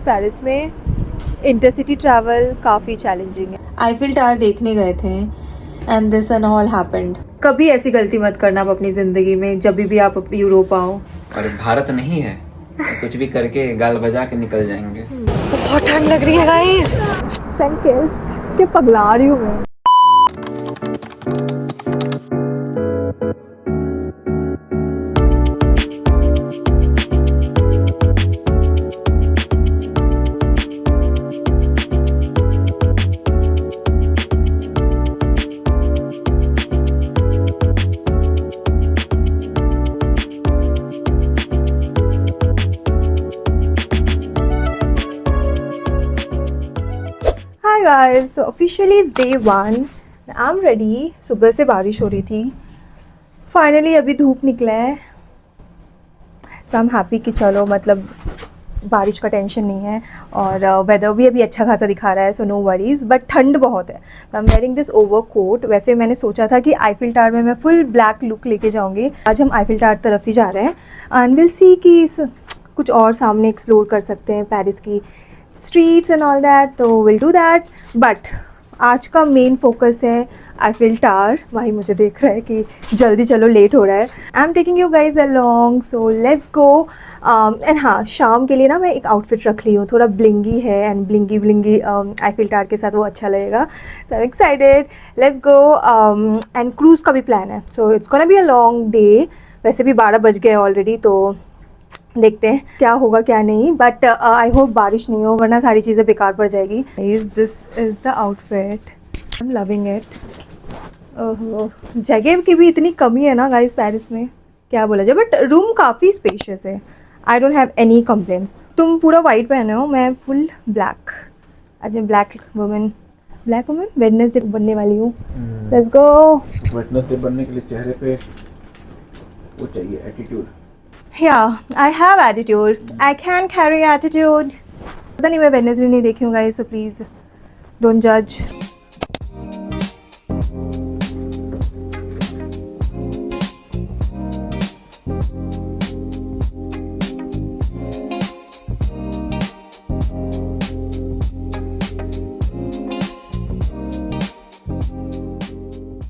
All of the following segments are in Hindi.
पेरिस में इंटरसिटी ट्रैवल काफ़ी चैलेंजिंग है। आईफिल टावर देखने गए थे and this and all happened. कभी ऐसी गलती मत करना आप अपनी ज़िंदगी में जब भी आप यूरोप आओ। और भारत नहीं है, कुछ भी करके गाल बजा के निकल जाएंगे। बहुत ठंड लग रही है गाइस। सनकिस्ट के पगला रही हूँ मैं। Hi guys, so officially it's day 1. I'm ready. सुबह से बारिश हो रही थी, फाइनली अभी धूप निकला है। सो आई एम हैप्पी कि चलो मतलब बारिश का टेंशन नहीं है और वेदर भी अभी अच्छा खासा दिखा रहा है, सो नो वरीज। बट ठंड बहुत है तो I am wearing this over coat. वैसे मैंने सोचा था कि आईफिल टावर में मैं फुल ब्लैक लुक लेके जाऊँगी। आज हम आईफिल टावर तरफ ही जा रहे हैं एंड विल सी कि कुछ और सामने एक्सप्लोर कर सकते हैं पेरिस की स्ट्रीट्स एंड ऑल दैट, तो विल डू दैट। बट आज का मेन फोकस है आईफिल टावर। भाई मुझे देख रहा है कि जल्दी चलो, लेट हो रहा है। I am taking you guys along, so let's go. And हाँ, शाम के लिए ना मैं एक आउटफिट रख ली हूँ, थोड़ा ब्लिंगी है एंड ब्लिंगी आईफिल टावर के साथ वो अच्छा लगेगा। So I am excited, let's go. And cruise का भी प्लान है, so it's gonna be a long day. वैसे भी 12 बज गए ऑलरेडी, तो देखते हैं क्या होगा क्या नहीं। बट आई होप बारिश नहीं हो, वरना सारी चीज़ें बेकार पड़ जाएगी। This is the outfit, I am loving it. ओहो, जगह की भी इतनी कमी है ना गाइस पेरिस में, क्या बोला जाए। बट रूम काफ़ी स्पेशियस है, I don't have any complaints. तुम पूरा वाइट पहने हो, मैं फुल ब्लैक। आज मैं ब्लैक वुमेन वेडनेसडे बनने वाली हूँ। Let's go. वेडनेसडे बनने के लिए चेहरे पे वो चाहिए, attitude. Yeah, I have attitude. I can carry attitude. पता नहीं, मैं वेडनेसडे नहीं देखी हूँ guys, so please don't judge.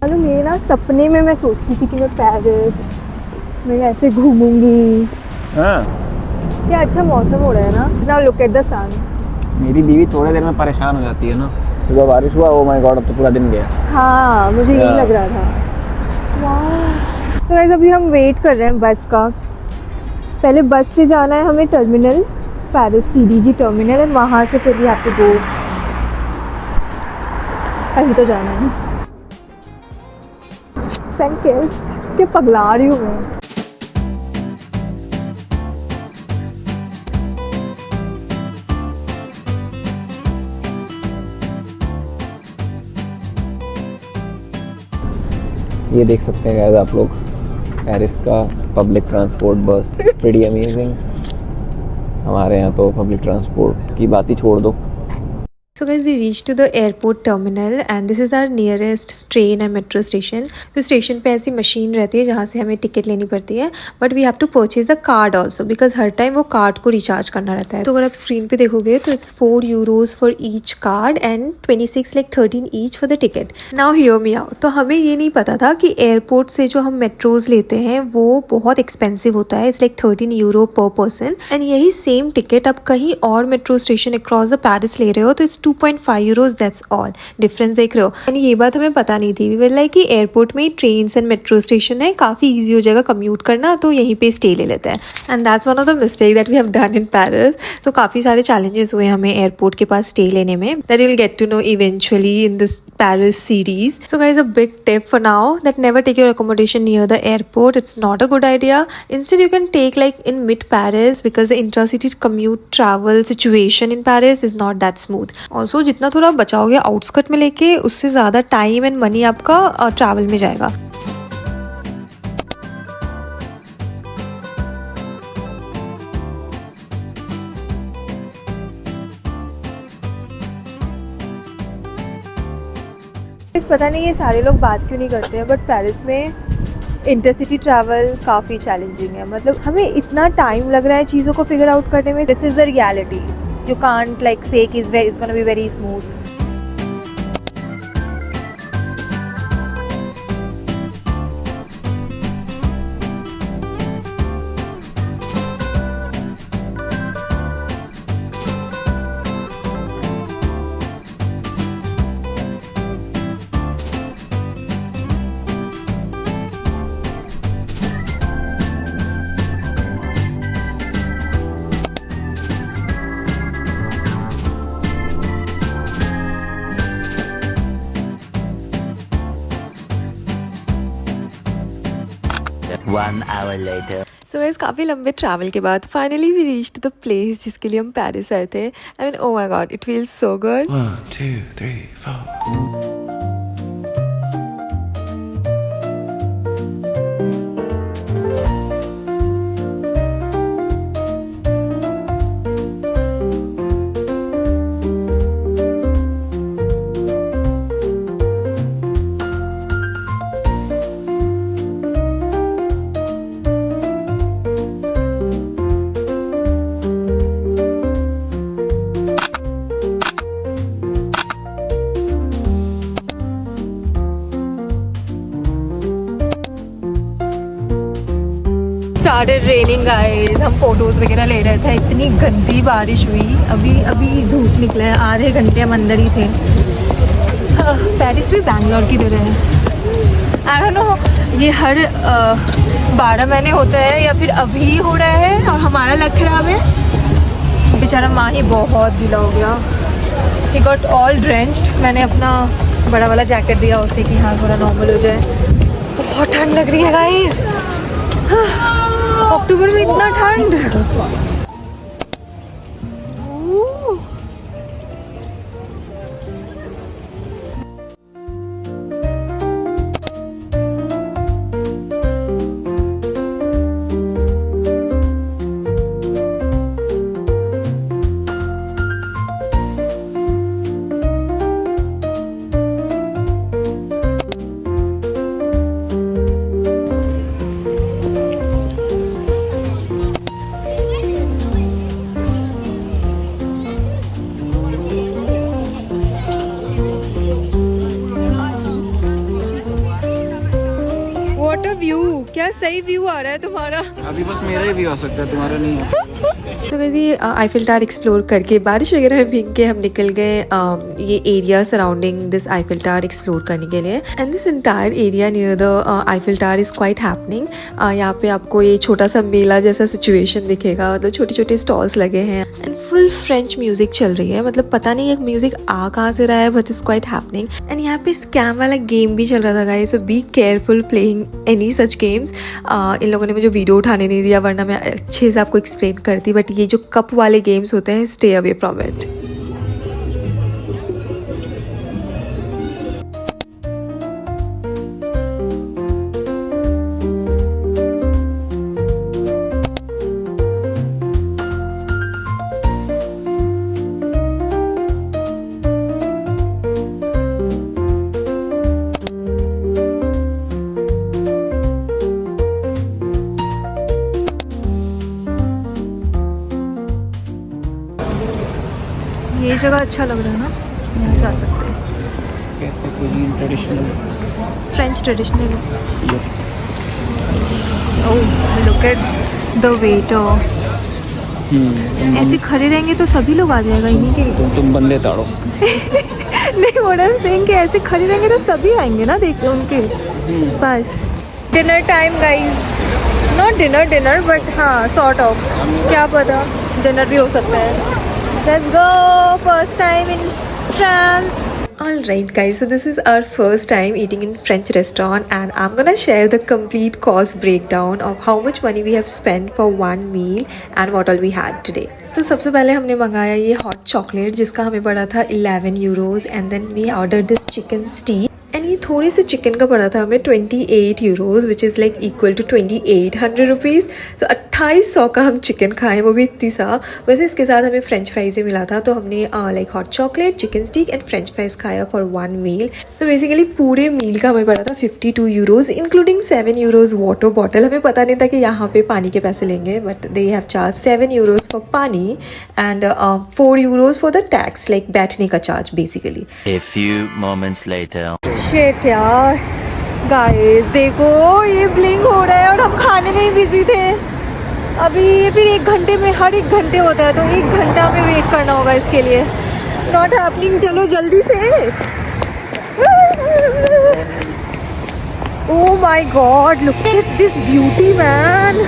मेरे ना सपने में मैं सोचती थी कि मैं पेरिस मैं ऐसे घूमूंगी। हाँ, क्या अच्छा मौसम हो रहा है ना। नाउ लुक एट द सन। मेरी बीवी थोड़ी देर में परेशान हो जाती है ना। सुबह बारिश हुआ, ओ माय गॉड, अब तो पूरा दिन गया। हाँ, मुझे यही लग रहा था। वाह। तो गाइस अभी हम वेट कर रहे हैं बस का। पहले बस से जाना है हमें terminal, Paris CDG terminal, and वहाँ से फिर वी हैव टू गो। कहीं तो जाना है। सनकिस्ट के पगला रही हूँ मैं। ये देख सकते हैं गाइस आप लोग, पेरिस का public transport bus, pretty amazing. हमारे यहाँ तो पब्लिक ट्रांसपोर्ट की बात ही छोड़ दो। So guys, we reached to the airport terminal and this is our nearest train and metro station. तो स्टेशन पे ऐसी मशीन रहती है जहाँ से हमें टिकट लेनी पड़ती है, but we have to purchase a card also because हर टाइम वो कार्ड को रिचार्ज करना रहता है। तो अगर आप स्क्रीन पे देखोगे तो it's 4 euros for each card and 26 like 13 each for the ticket. Now hear me out. तो हमें ये नहीं पता था कि एयरपोर्ट से जो हम मेट्रोज लेते हैं वो बहुत एक्सपेंसिव होता है। इट्स लाइक 13 euro पर पर्सन, एंड यही सेम टिकट आप कहीं और metro station across the Paris ले रहे हो तो it's 2.5 euros, that's all. Difference देख रहे हो। एंड ये बात हमें पता नहीं थी। वी वर लाइक कि एयरपोर्ट में ट्रेन्स एंड मेट्रो स्टेशन है, काफ़ी ईजी हो जाएगा कम्यूट करना, तो यहीं पे स्टे ले लेते हैं। And that's one of the mistake that we have done in Paris. तो काफ़ी सारे चैलेंजेस हुए हमें एयरपोर्ट के पास स्टे लेने में, that you will get to know eventually in this Paris series. So guys, a big tip for now that never take your accommodation near the airport, it's not a good idea. Instead you can take like in mid Paris because the intracity commute travel situation in Paris is not that smooth. Also जितना थोड़ा बचाओगे आउटस्कर्ट में लेके, उससे ज़्यादा टाइम एंड मनी आपका ट्रैवल में जाएगा। पता नहीं ये सारे लोग बात क्यों नहीं करते हैं, बट पेरिस में इंटरसिटी ट्रैवल काफ़ी चैलेंजिंग है। मतलब हमें इतना टाइम लग रहा है चीज़ों को फिगर आउट करने में। This is the reality. You can't like say कि it's gonna be very smooth. One hour later. So guys काफ़ी लंबे ट्रैवल के बाद finally we reached the place जिसके लिए हम पेरिस आए थे. I mean oh my god, it feels so good. 1, 2, 3, 4. Started raining guys. हम फोटोज़ वगैरह ले रहे थे, इतनी गंदी बारिश हुई. अभी धूप निकला है, आधे घंटे हम अंदर ही थे. पेरिस भी बैंगलोर की तरह है. आई डोंट नो ये हर 12 महीने होता है या फिर अभी हो रहा है और हमारा लग खराब है. बेचारा माही बहुत गीला हो गया. He got all drenched. मैंने अपना बड़ा वाला जैकेट दिया उसे कि हाँ थोड़ा नॉर्मल हो जाए. बहुत ठंड लग रही है गाइस. अक्टूबर में इतना ठंड. What a view. क्या सही व्यू आ रहा है तुम्हारा. अभी बस मेरा ही व्यू आ सकता है, तुम्हारा नहीं है. तो ये आईफिल टावर एक्सप्लोर करके बारिश वगैरह में भीग के हम निकल गए ये area surrounding this Eiffel tower explore करने के लिए. And this entire area near the Eiffel tower is quite happening. यहाँ पे आपको ये छोटा सा मेला जैसा सिचुएशन दिखेगा. मतलब छोटे छोटे स्टॉल्स लगे हैं एंड फुल फ्रेंच म्यूजिक चल रही है. मतलब पता नहीं एक म्यूजिक आ कहाँ से रहा है but is quite happening. And यहाँ पे स्कैम वाला गेम भी चल रहा था guys. So be careful playing any such games. इन लोगों ने मुझे वीडियो उठाने नहीं दिया वरना मैं अच्छे से आपको एक्सप्लेन करती. बट ये जो कप वाले गेम्स होते हैं, स्टे अवे फ्रॉम इट. ये जगह अच्छा लग रहा है ना, यहाँ जा सकते हैं. French traditional. Oh look at the waiter. ऐसे खड़े रहेंगे तो सभी लोग आ जाएगा इन्हीं के लिए. तुम बंदे ताड़ो. नहीं वो सिंह के ऐसे खड़े रहेंगे तो सभी आएंगे ना देख उनके पास. Dinner time guys. Not dinner but हाँ सॉर्ट ऑफ. क्या पता डिनर भी हो सकता है. Let's go! First time in France. Alright guys, so this is our first time eating in French restaurant and I'm gonna share the complete cost breakdown of how much money we have spent for one meal and what all we had today. तो सबसे पहले हमने मंगाया ये हॉट चॉकलेट जिसका हमें पड़ा था 11 euros. And then we order this chicken steak. And ये थोड़े से चिकन का पड़ा था हमें 28 euros which is like equal to 2800 rupees. So 2800 का हम चिकन खाएँ, वो भी इतनी सा। वैसे इसके साथ हमें फ्रेंच फ्राइज भी मिला था, तो हमने like hot chocolate, chicken stick and French fries खाया फॉर 1 मील। तो बेसिकली पूरे मील का हमें पड़ा था 52 euros including 7 euros water bottle. हमें पता नहीं था कि यहाँ पे पानी के पैसे लेंगे, but they have charge 7 euros for pani and 4 euros for the tax, like बैठने का charge basically. A few moments later. Shit यार गाइस, देखो ये ब्लिंक हो रहा है और हम खाने में ही बिजी थे। अभी ये फिर 1 घंटे में, हर 1 घंटे होता है, तो 1 घंटा में वेट करना होगा इसके लिए। Not happening. चलो जल्दी से। Oh my God, look at this beauty man.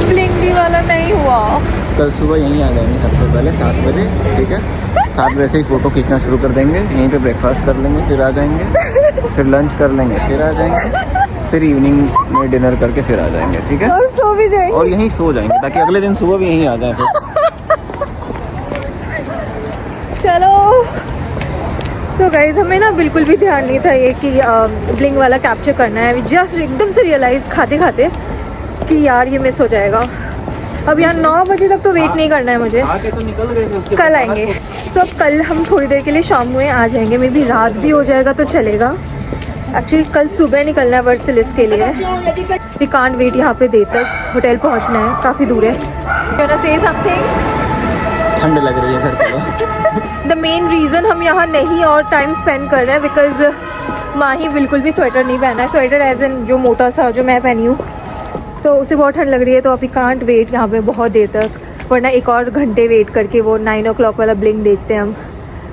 Blingy वाला नहीं हुआ। कल सुबह यहीं आ जाएंगे सबसे पहले 7 बजे, ठीक है? 7 बजे से ही फ़ोटो खींचना शुरू कर देंगे, यहीं पे ब्रेकफास्ट कर लेंगे, फिर आ जाएंगे, फिर लंच कर लेंगे, फिर आ जाएंगे, फिर इवनिंग में डिनर करके फिर आ जाएंगे, ठीक है? और सो भी जाएंगे। और यहीं सो जाएंगे ताकि अगले दिन सुबह भी यहीं आ जाए फिर। चलो। तो गाइज हमें ना बिल्कुल भी ध्यान नहीं था ये कि ब्लिंक वाला कैप्चर करना है। जस्ट एकदम से रियलाइज खाते खाते कि यार ये मिस हो जाएगा। अब यहाँ 9 बजे तक तो वेट नहीं करना है मुझे, आके तो निकल गए थे उसके कल आएंगे। सो अब कल हम थोड़ी देर के लिए शाम में आ जाएंगे, मे बी रात भी हो जाएगा तो चलेगा। एक्चुअली कल सुबह निकलना है वर्सिलिस के लिए। वी कांट वेट यहाँ पे देर तक, होटल पहुँचना है, काफ़ी दूर है। कैन आई से समथिंग? ठंड लग रही है घर चलो। द मेन रीज़न हम यहाँ नहीं और टाइम स्पेंड कर रहे हैं बिकॉज माही बिल्कुल भी स्वेटर नहीं पहना है। स्वेटर एज एन जो मोटा सा जो मैं पहनी हूँ, तो उसे बहुत ठंड लग रही है, तो अभी कांट वेट यहाँ पे बहुत देर तक, वरना 1 और घंटे वेट करके वो 9 o'clock वाला ब्लिंक देखते हैं हम।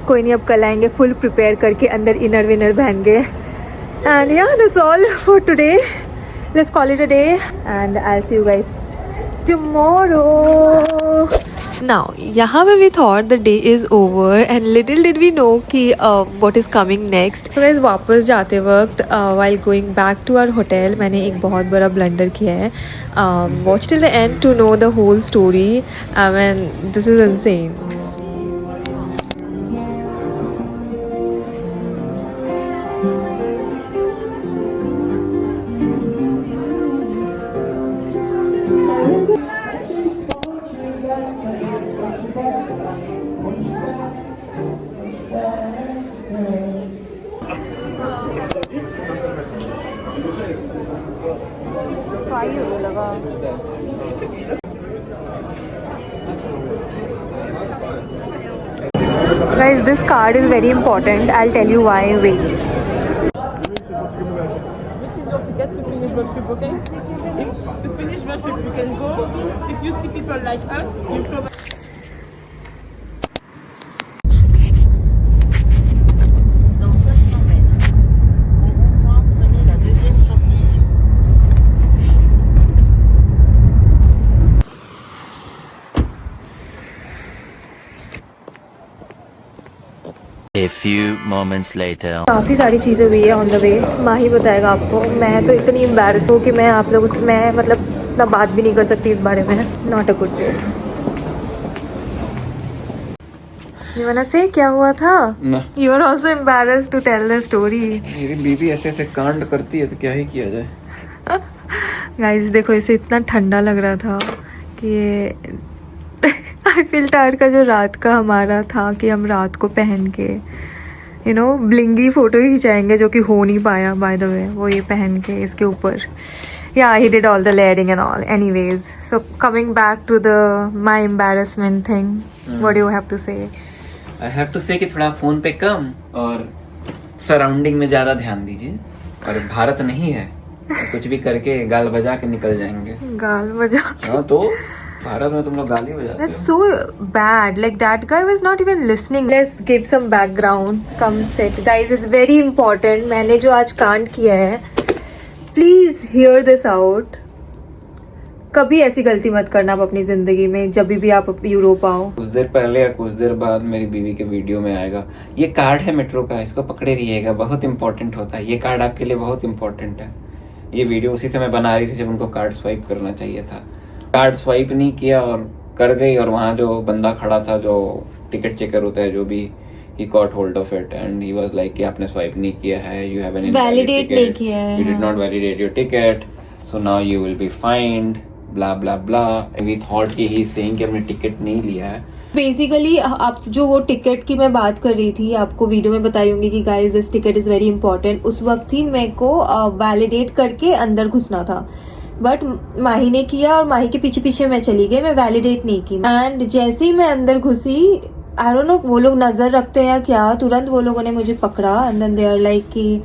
कोई नहीं, अब कल आएंगे फुल प्रिपेयर करके, अंदर इनर विनर पहन के। And yeah that's all for today, let's call it a day and I see you guys tomorrow. Now, यहाँ पे we thought the day is over and little did we know कि what is coming next. So guys, वापस जाते वक्त while going back to our hotel मैंने एक बहुत बड़ा blunder किया है. Watch till the end to know the whole story. I mean, this is insane. Guys, this card is very important. I'll tell you why. Wait. This is your ticket to finish road trip, okay? If to finish road trip, you can go. If you see people like us, you show them. Dans 500 mètres, au rond-point, prenez la deuxième sortie sur A few moments later. काफ़ी सारी चीज़ें हुई है ऑन द वे, माही बताएगा आपको। मैं तो इतनी एम्बैरस हूँ कि मैं आप लोगों से मैं मतलब इतना बात भी नहीं कर सकती इस बारे में। Not a good day. You wanna say क्या हुआ था? ना, You are also embarrassed to tell the story. मेरी बीवी ऐसे ऐसे कांड करती है तो क्या ही किया जाए। गाइस देखो, इसे इतना ठंडा लग रहा था कि आईफिल टावर का जो रात का हमारा था कि हम रात को पहन के यू नो ब्लिंगी फोटो ही खिंचाएंगे, जो कि हो नहीं पाया बाय द वे। वो ये पहन के इसके ऊपर, या he did all the layering and all. Anyways, so coming back to the my embarrassment thing, what do you have to say? I have to से कि थोड़ा फोन पे कम और सराउंडिंग में ज़्यादा ध्यान दीजिए। और भारत नहीं है, कुछ भी करके गाल बजा के निकल जाएंगे। गाल बजा? हाँ, तो भारत में तुम लोग गाली बजाते That's हो। so bad. Like that guy was not even listening. Let's give some background. Come sit, guys. It's very important. मैंने जो आज कांड किया है, please hear this out. कभी ऐसी गलती मत करना आप अपनी जिंदगी में, जब भी आप यूरोप आओ। कुछ देर पहले या कुछ देर बाद मेरी बीवी के वीडियो में आएगा, ये कार्ड है मेट्रो का, इसको पकड़े रहिएगा, बहुत इंपॉर्टेंट होता है ये कार्ड, आपके लिए बहुत इंपॉर्टेंट है। ये वीडियो उसी समय बना रही थी जब उनको कार्ड स्वाइप करना चाहिए था। कार्ड स्वाइप नहीं किया और कर गई, और वहाँ जो बंदा खड़ा था, जो टिकट चेकर होता है, जो भी he caught hold of it and he was like कि आपने swipe नहीं किया है, you have an invalid Validate ticket, नहीं किया है, you did हाँ. not validate your ticket, so now you will be fined, blah blah blah. And we thought कि he is saying कि हमने ticket नहीं लिया है. बेसिकली आप जो वो टिकट की मैं बात कर रही थी, आपको वीडियो में बताई होंगी कि guys this ticket is very important. उस वक्त ही मेरे को वैलिडेट करके अंदर घुसना था, बट माही ने किया और माही के पीछे पीछे मैं चली गई, मैं वैलिडेट नहीं की. एंड जैसे ही मैं अंदर घुसी, आई डोंट नो वो लोग नज़र रखते हैं या क्या, तुरंत वो लोगों ने मुझे पकड़ा and then they are like कि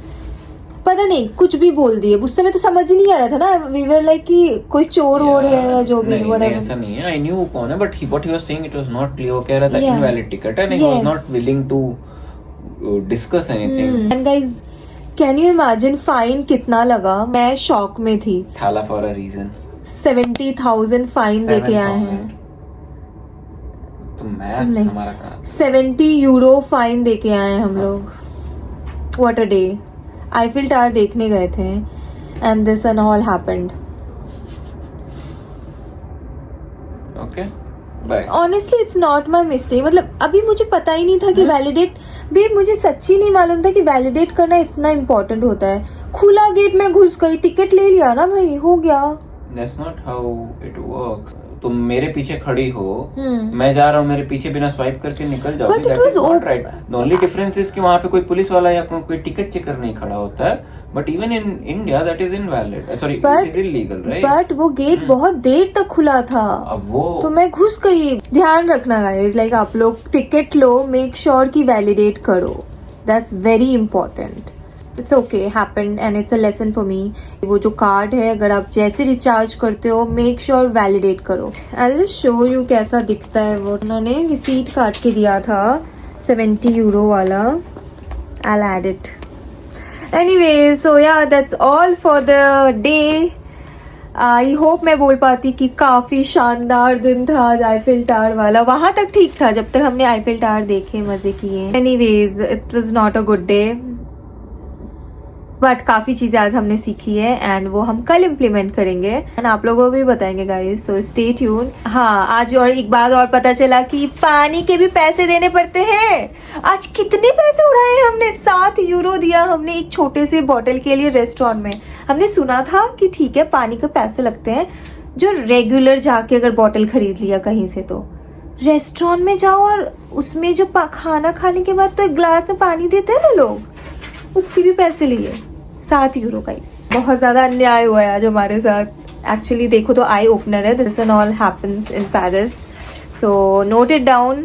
पता नहीं कुछ भी बोल दिए. उस समय तो समझ ही नहीं आ रहा था ना, वी वर लाइक कि कोई चोर वोर है या जो भी. नहीं, ऐसा नहीं है. I knew कौन है, but what he was saying it was not clear. वो कह रहा था Yeah. invalid ticket and he was Yes. not willing to discuss anything. And guys can you imagine fine कितना लगा? मैं शॉक में थी. थाला for a reason. 70,000 fine they के आए हैं. तो मैथ्स नहीं. हमारा कहाँ? 70 यूरो फाइन दे के आए हैं हम लोग. What a day. Eiffel tower देखने गए थे and this and all happened. Okay. Bye. Honestly it's not my mistake. मतलब अभी मुझे पता ही नहीं था कि वैलिडेट भी, मुझे सच्ची नहीं मालूम था कि वैलिडेट करना इतना इम्पोर्टेंट होता है. खुला गेट में घुस गई, टिकट ले लिया ना भाई, हो गया. That's not how it works. तुम मेरे पीछे खड़ी हो, हम्म. मैं जा रहा हूँ, मेरे पीछे बिना स्वाइप करके निकल जाओगी. But it That was is not open. right. The only difference is कि वहाँ पे कोई पुलिस वाला या कोई टिकट चेकर नहीं खड़ा होता है. But even in India that is invalid. Sorry, But- it is illegal, right? But वो गेट बहुत देर तक खुला था, अब वो तो मैं घुस गई. ध्यान रखना गाइस, लाइक आप लोग टिकट लो, मेक श्योर कि वैलिडेट करो. That's very important. It's okay, happened and it's a lesson for me. वो जो कार्ड है, अगर आप जैसे रिचार्ज करते हो, मेक श्योर वैलिडेट करो. आई जस्ट शो यू कैसा दिखता है वो. उन्होंने रिसीट काट के दिया था 70 यूरो वाला. I had it. Anyway, so yeah, that's all for the day. I hope मैं बोल पाती कि काफ़ी शानदार दिन था आज आईफिल टावर वाला. वहाँ तक ठीक था जब तक हमने आईफिल टावर देखे, मज़े किए. Anyways it was not a good day, but काफ़ी चीज़ें आज हमने सीखी है एंड वो हम कल इम्प्लीमेंट करेंगे एंड आप लोगों को भी बताएंगे गाइस, सो स्टे ट्यून. हाँ, आज और एक बात और पता चला कि पानी के भी पैसे देने पड़ते हैं. आज कितने पैसे उड़ाए हमने? 7 यूरो दिया हमने एक छोटे से बॉटल के लिए रेस्टोरेंट में. हमने सुना था कि ठीक है पानी के पैसे लगते हैं, जो रेगुलर जाके अगर बॉटल खरीद लिया कहीं से, तो रेस्टोरेंट में जाओ और उसमें जो खाना खाने के बाद तो एक ग्लास में पानी देते हैं ना लोग, उसके भी पैसे लिए. 7 यूरो गाइस. बहुत ज़्यादा अन्याय हुआ है आज हमारे साथ. एक्चुअली देखो तो आई ओपनर है. This and all happens in Paris, so note it down.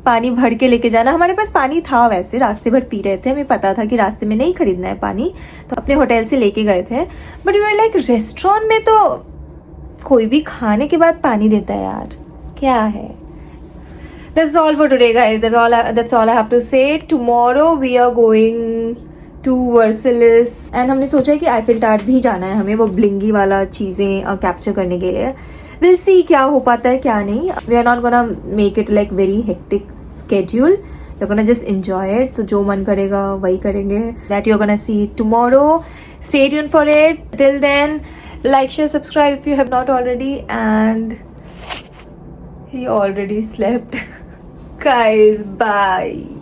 पानी भर के लेके जाना. हमारे पास पानी था, वैसे रास्ते भर पी रहे थे, हमें पता था कि रास्ते में नहीं खरीदना है पानी, तो अपने होटल से लेके गए थे. But we were like restaurant में तो कोई भी खाने के बाद पानी देता है यार, क्या है. That's all for today guys. That's all I have to say. Tomorrow we are going to Versailles and हमने सोचा है कि आईफिल टावर भी जाना है हमें, वो ब्लिंगी वाला चीज़ें कैप्चर करने के लिए. We'll see क्या हो पाता है क्या नहीं. We are not gonna make it like very hectic schedule. We're gonna just enjoy it. तो जो मन करेगा वही करेंगे. That you're gonna see tomorrow. Stay tuned for it. Till then, like, share, subscribe if you have not already. And he already slept. Guys, bye.